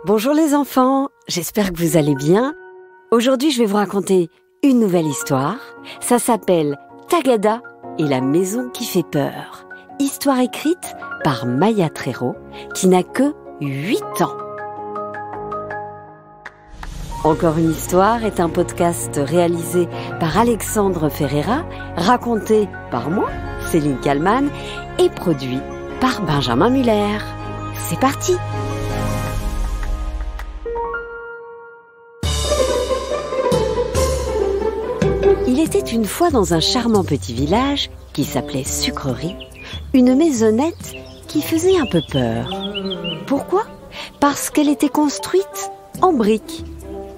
Bonjour les enfants, j'espère que vous allez bien. Aujourd'hui, je vais vous raconter une nouvelle histoire. Ça s'appelle Tagada et la maison qui fait peur. Histoire écrite par Maya Trero, qui n'a que 8 ans. Encore une histoire est un podcast réalisé par Alexandre Ferreira, raconté par moi, Céline Kallmann, et produit par Benjamin Muller. C'est parti! Il était une fois dans un charmant petit village qui s'appelait Sucrerie, une maisonnette qui faisait un peu peur. Pourquoi ? Parce qu'elle était construite en briques.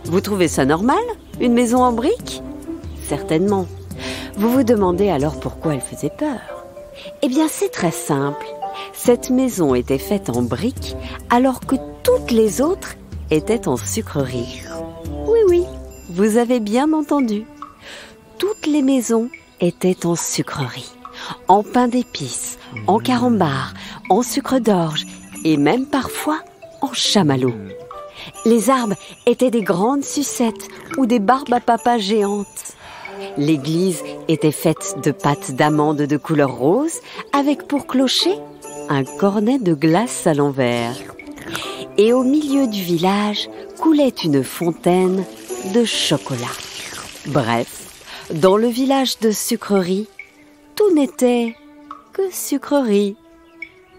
Vous trouvez ça normal, une maison en briques ? Certainement. Vous vous demandez alors pourquoi elle faisait peur ? Eh bien, c'est très simple. Cette maison était faite en briques alors que toutes les autres étaient en sucrerie. Oui, vous avez bien entendu. Toutes les maisons étaient en sucrerie, en pain d'épices, en carambar, en sucre d'orge et même parfois en chamallow. Les arbres étaient des grandes sucettes ou des barbes à papa géantes. L'église était faite de pâtes d'amandes de couleur rose avec pour clocher un cornet de glace à l'envers. Et au milieu du village coulait une fontaine de chocolat. Bref, dans le village de Sucrerie, tout n'était que sucrerie.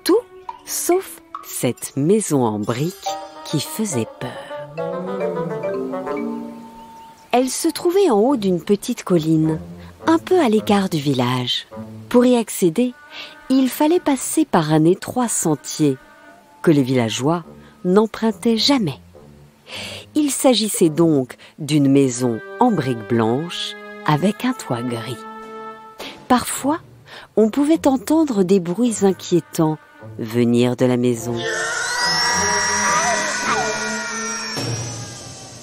Tout sauf cette maison en briques qui faisait peur. Elle se trouvait en haut d'une petite colline, un peu à l'écart du village. Pour y accéder, il fallait passer par un étroit sentier que les villageois n'empruntaient jamais. Il s'agissait donc d'une maison en briques blanches avec un toit gris. Parfois, on pouvait entendre des bruits inquiétants venir de la maison.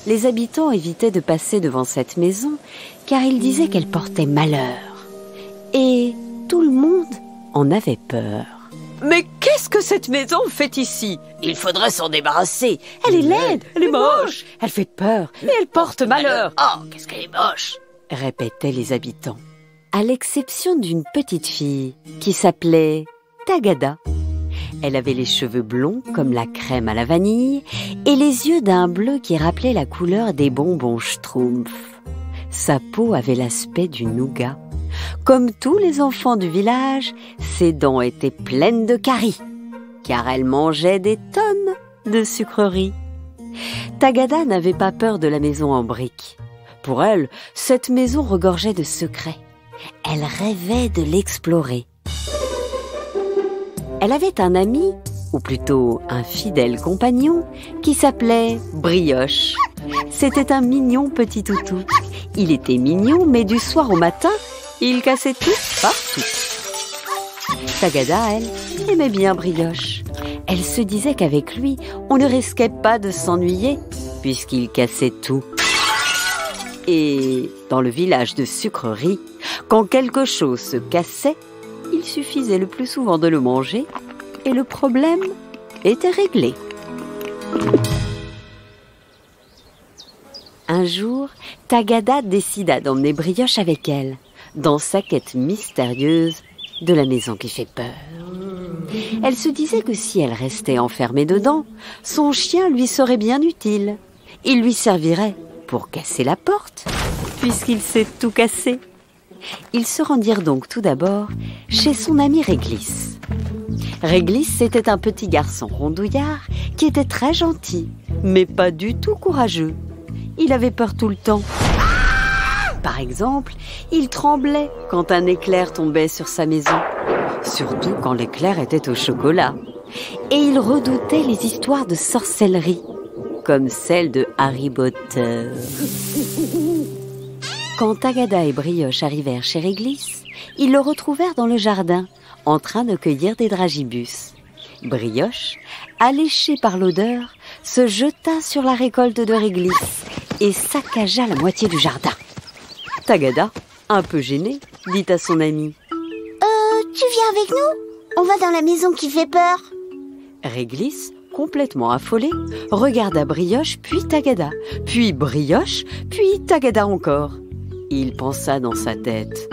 Les habitants évitaient de passer devant cette maison car ils disaient qu'elle portait malheur. Et tout le monde en avait peur. Mais qu'est-ce que cette maison fait ici ? Il faudrait s'en débarrasser. Elle est laide, elle est moche, elle fait peur, mais elle porte malheur. Oh, qu'est-ce qu'elle est moche ! Répétaient les habitants. À l'exception d'une petite fille qui s'appelait Tagada. Elle avait les cheveux blonds comme la crème à la vanille et les yeux d'un bleu qui rappelait la couleur des bonbons Schtroumpf. Sa peau avait l'aspect du nougat. Comme tous les enfants du village, ses dents étaient pleines de caries, car elle mangeait des tonnes de sucreries. Tagada n'avait pas peur de la maison en briques. Pour elle, cette maison regorgeait de secrets. Elle rêvait de l'explorer. Elle avait un ami, ou plutôt un fidèle compagnon, qui s'appelait Brioche. C'était un mignon petit toutou. Il était mignon, mais du soir au matin, il cassait tout partout. Tagada, elle, aimait bien Brioche. Elle se disait qu'avec lui, on ne risquait pas de s'ennuyer, puisqu'il cassait tout. Et dans le village de Sucrerie, quand quelque chose se cassait, il suffisait le plus souvent de le manger et le problème était réglé. Un jour, Tagada décida d'emmener Brioche avec elle dans sa quête mystérieuse de la maison qui fait peur. Elle se disait que si elle restait enfermée dedans, son chien lui serait bien utile. Il lui servirait pour casser la porte, puisqu'il sait tout casser. Ils se rendirent donc tout d'abord chez son ami Réglisse. Réglisse, c'était un petit garçon rondouillard qui était très gentil, mais pas du tout courageux. Il avait peur tout le temps. Par exemple, il tremblait quand un éclair tombait sur sa maison, surtout quand l'éclair était au chocolat. Et il redoutait les histoires de sorcellerie, comme celle de Harry Potter. Quand Tagada et Brioche arrivèrent chez Réglisse, ils le retrouvèrent dans le jardin, en train de cueillir des dragibus. Brioche, alléchée par l'odeur, se jeta sur la récolte de Réglisse et saccagea la moitié du jardin. Tagada, un peu gênée, dit à son ami : Tu viens avec nous ? On va dans la maison qui fait peur. » Réglisse, complètement affolé, regarda Brioche, puis Tagada, puis Brioche, puis Tagada encore. Il pensa dans sa tête: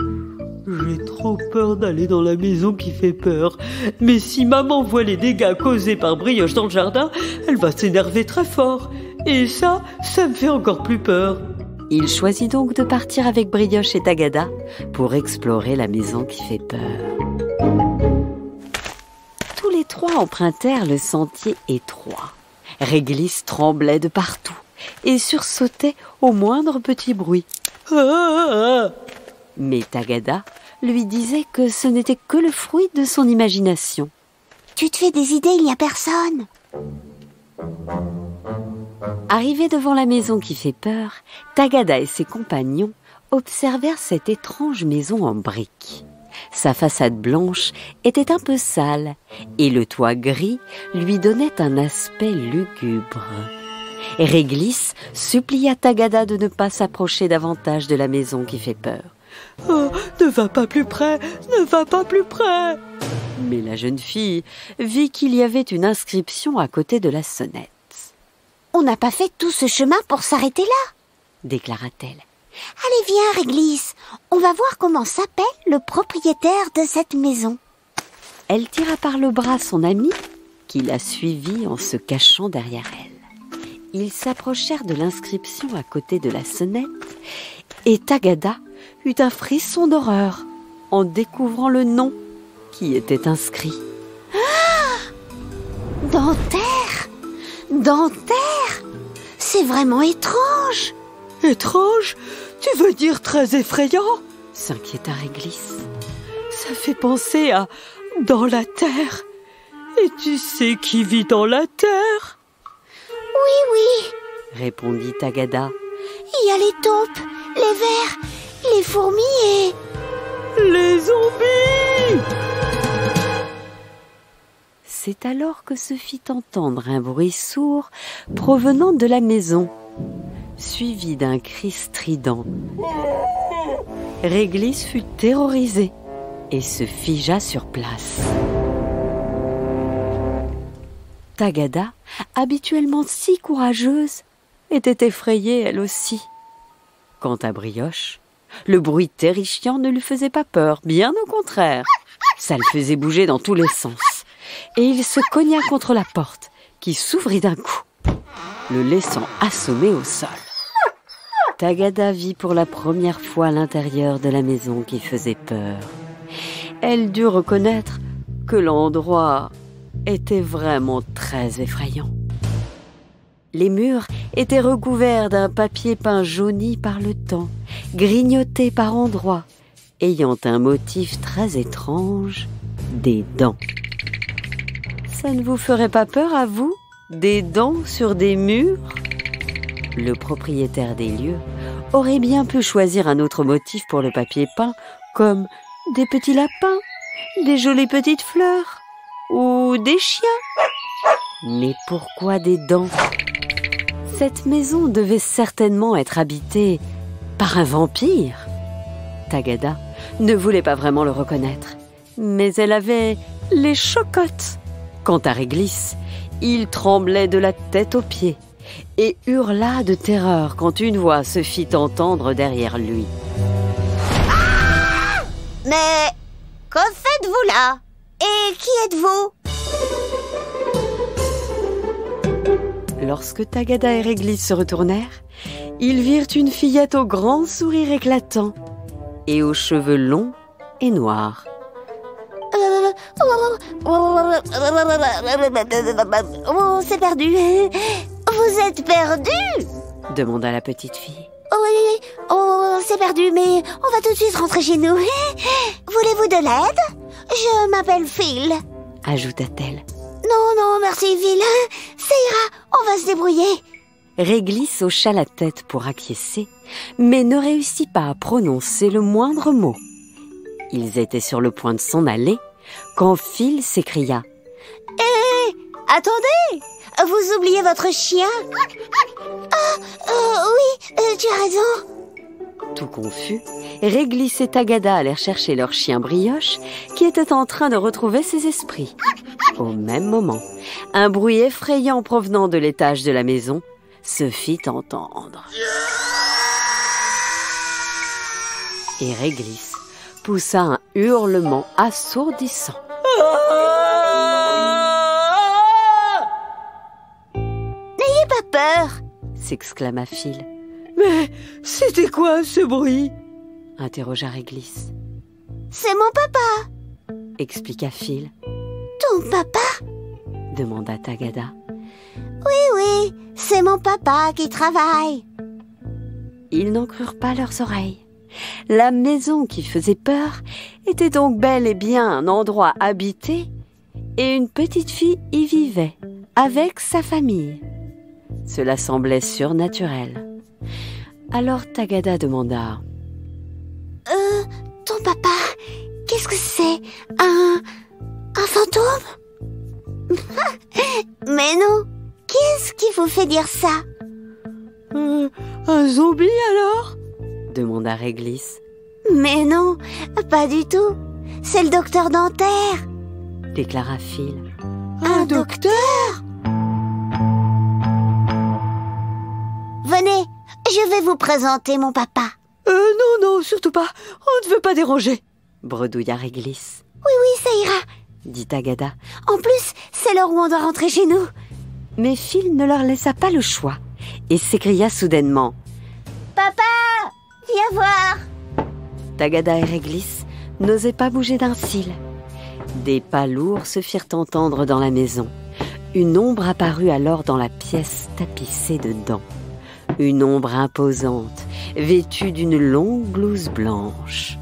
j'ai trop peur d'aller dans la maison qui fait peur. Mais si maman voit les dégâts causés par Brioche dans le jardin, elle va s'énerver très fort. Et ça me fait encore plus peur. Il choisit donc de partir avec Brioche et Tagada pour explorer la maison qui fait peur. Tous les trois empruntèrent le sentier étroit. Réglisse tremblait de partout et sursautait au moindre petit bruit. Mais Tagada lui disait que ce n'était que le fruit de son imagination. Tu te fais des idées, il n'y a personne. Arrivés devant la maison qui fait peur, Tagada et ses compagnons observèrent cette étrange maison en briques. Sa façade blanche était un peu sale et le toit gris lui donnait un aspect lugubre. Réglisse supplia Tagada de ne pas s'approcher davantage de la maison qui fait peur. « Oh, ne va pas plus près, ne va pas plus près !» Mais la jeune fille vit qu'il y avait une inscription à côté de la sonnette. « On n'a pas fait tout ce chemin pour s'arrêter là !» déclara-t-elle. « Allez, viens, Réglisse, on va voir comment s'appelle le propriétaire de cette maison. » Elle tira par le bras son amie, qui la suivit en se cachant derrière elle. Ils s'approchèrent de l'inscription à côté de la sonnette, et Tagada eut un frisson d'horreur en découvrant le nom qui était inscrit. Ah ! Dentaire ! Dentaire ! C'est vraiment étrange ! Étrange? Tu veux dire très effrayant? S'inquiéta Réglisse. Ça fait penser à dans la terre. Et tu sais qui vit dans la terre? Oui, oui, répondit Tagada. Il y a les taupes, les vers, les fourmis et... les zombies! C'est alors que se fit entendre un bruit sourd provenant de la maison, suivi d'un cri strident. Réglisse fut terrorisée et se figea sur place. Tagada, habituellement si courageuse, était effrayée elle aussi. Quant à Brioche, le bruit terrifiant ne lui faisait pas peur, bien au contraire. Ça le faisait bouger dans tous les sens. Et il se cogna contre la porte, qui s'ouvrit d'un coup, le laissant assommer au sol. Tagada vit pour la première fois l'intérieur de la maison qui faisait peur. Elle dut reconnaître que l'endroit était vraiment très effrayant. Les murs étaient recouverts d'un papier peint jauni par le temps, grignoté par endroits, ayant un motif très étrange, des dents. Ça ne vous ferait pas peur à vous, des dents sur des murs? Le propriétaire des lieux aurait bien pu choisir un autre motif pour le papier peint, comme des petits lapins, des jolies petites fleurs ou des chiens. Mais pourquoi des dents? Cette maison devait certainement être habitée par un vampire. Tagada ne voulait pas vraiment le reconnaître, mais elle avait les chocottes. Quant à Réglisse, il tremblait de la tête aux pieds et hurla de terreur quand une voix se fit entendre derrière lui. Ah! Mais que faites-vous là? Et qui êtes-vous? Lorsque Tagada et Réglisse se retournèrent, ils virent une fillette au grand sourire éclatant et aux cheveux longs et noirs. Oh, c'est perdu. Vous êtes perdu? Demanda la petite fille. Oui, oh, c'est perdu, mais on va tout de suite rentrer chez nous. Voulez-vous de l'aide? Je m'appelle Phil, ajouta-t-elle. Non, merci Phil. Ça ira, on va se débrouiller. Réglisse hocha la tête pour acquiescer, mais ne réussit pas à prononcer le moindre mot. Ils étaient sur le point de s'en aller quand Phil s'écria. « Hé, attendez! Vous oubliez votre chien ?»« oui, tu as raison. » Tout confus, Réglisse et Tagada allèrent chercher leur chien Brioche qui était en train de retrouver ses esprits. Au même moment, un bruit effrayant provenant de l'étage de la maison se fit entendre. Et Réglisse poussa un hurlement assourdissant. N'ayez pas peur, S'exclama Phil. Mais c'était quoi ce bruit? Interrogea Réglisse. c'est mon papa. Expliqua Phil. Ton papa? Demanda Tagada. Oui, c'est mon papa qui travaille. Ils n'en crurent pas leurs oreilles. La maison qui faisait peur était donc bel et bien un endroit habité et une petite fille y vivait avec sa famille. Cela semblait surnaturel. Alors Tagada demanda: Ton papa, qu'est-ce que c'est? Un fantôme? Mais non, qu'est-ce qui vous fait dire ça? Un zombie alors? demanda Réglisse. Mais non, pas du tout. C'est le docteur Dentaire. Déclara Phil. Un docteur? Venez, je vais vous présenter mon papa. Non, surtout pas. On ne veut pas déranger. Bredouilla Réglisse. Oui, ça ira. Dit Tagada. En plus, c'est l'heure où on doit rentrer chez nous. Mais Phil ne leur laissa pas le choix et s'écria soudainement. Papa, viens voir. Tagada et Réglisse n'osaient pas bouger d'un cil. Des pas lourds se firent entendre dans la maison. Une ombre apparut alors dans la pièce tapissée de dents. Une ombre imposante, vêtue d'une longue blouse blanche.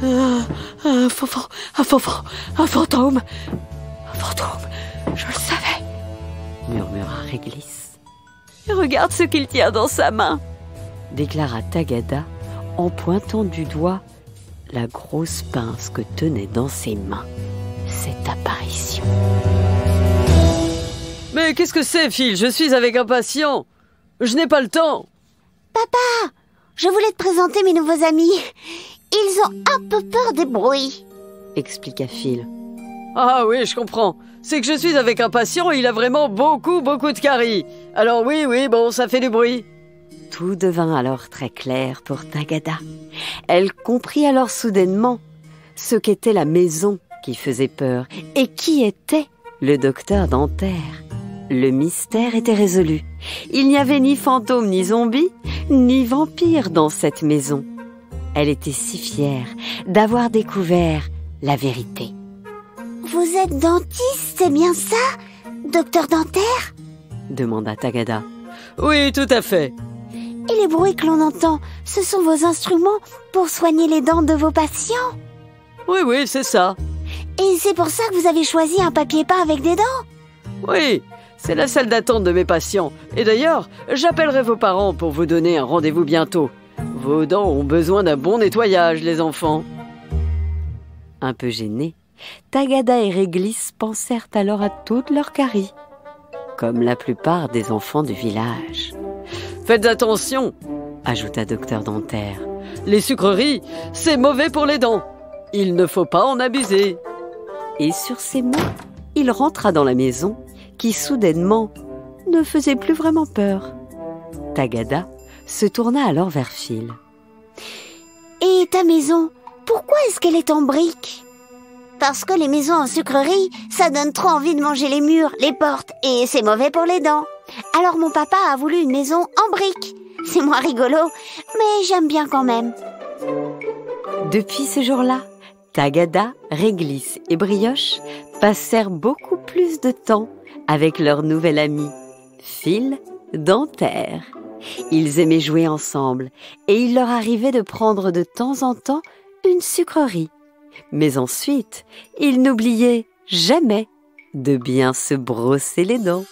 Un fantôme. Je le savais. Murmura Réglisse. Regarde ce qu'il tient dans sa main. Déclara Tagada en pointant du doigt la grosse pince que tenait dans ses mains cette apparition. Mais qu'est-ce que c'est, Phil? Je suis avec un patient. Je n'ai pas le temps. Papa, je voulais te présenter mes nouveaux amis. Ils ont un peu peur des bruits. Expliqua Phil. Ah oui, je comprends. C'est que je suis avec un patient et il a vraiment beaucoup de caries. Alors oui, bon, ça fait du bruit. Tout devint alors très clair pour Tagada. Elle comprit alors soudainement ce qu'était la maison qui faisait peur et qui était le docteur Dentaire. Le mystère était résolu. Il n'y avait ni fantôme, ni zombie, ni vampire dans cette maison. Elle était si fière d'avoir découvert la vérité. Vous êtes dentiste, c'est bien ça, docteur Dentaire? Demanda Tagada. Oui, tout à fait. Et les bruits que l'on entend, ce sont vos instruments pour soigner les dents de vos patients? Oui, c'est ça. Et c'est pour ça que vous avez choisi un papier peint avec des dents? Oui, c'est la salle d'attente de mes patients. Et d'ailleurs, j'appellerai vos parents pour vous donner un rendez-vous bientôt. Vos dents ont besoin d'un bon nettoyage, les enfants. Un peu gênés, Tagada et Réglisse pensèrent alors à toutes leurs caries, comme la plupart des enfants du village. Faites attention, ajouta docteur Dentaire. Les sucreries, c'est mauvais pour les dents. Il ne faut pas en abuser. Et sur ces mots, il rentra dans la maison, qui soudainement ne faisait plus vraiment peur. Tagada se tourna alors vers Phil. Et ta maison, pourquoi est-ce qu'elle est en briques? Parce que les maisons en sucrerie, ça donne trop envie de manger les murs, les portes, et c'est mauvais pour les dents. Alors mon papa a voulu une maison en briques. C'est moins rigolo, mais j'aime bien quand même. Depuis ce jour-là, Tagada, Réglisse et Brioche passèrent beaucoup plus de temps avec leur nouvel ami, Phil Dentaire. Ils aimaient jouer ensemble et il leur arrivait de prendre de temps en temps une sucrerie. Mais ensuite, ils n'oubliaient jamais de bien se brosser les dents.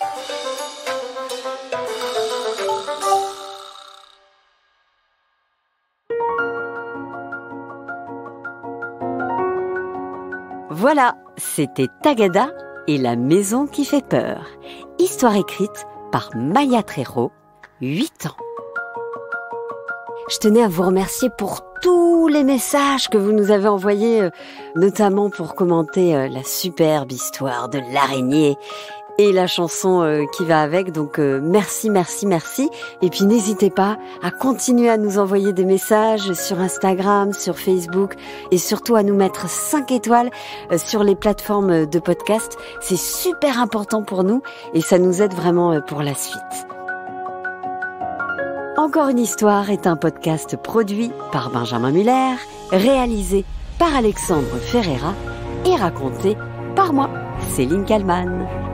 Voilà, c'était Tagada et la maison qui fait peur. Histoire écrite par Maya Trero, 8 ans. Je tenais à vous remercier pour tous les messages que vous nous avez envoyés, notamment pour commenter la superbe histoire de l'araignée et la chanson qui va avec. Donc merci. Et puis n'hésitez pas à continuer à nous envoyer des messages sur Instagram, sur Facebook et surtout à nous mettre 5 étoiles sur les plateformes de podcast. C'est super important pour nous et ça nous aide vraiment pour la suite. Encore une histoire est un podcast produit par Benjamin Muller, réalisé par Alexandre Ferreira et raconté par moi, Céline Kallmann.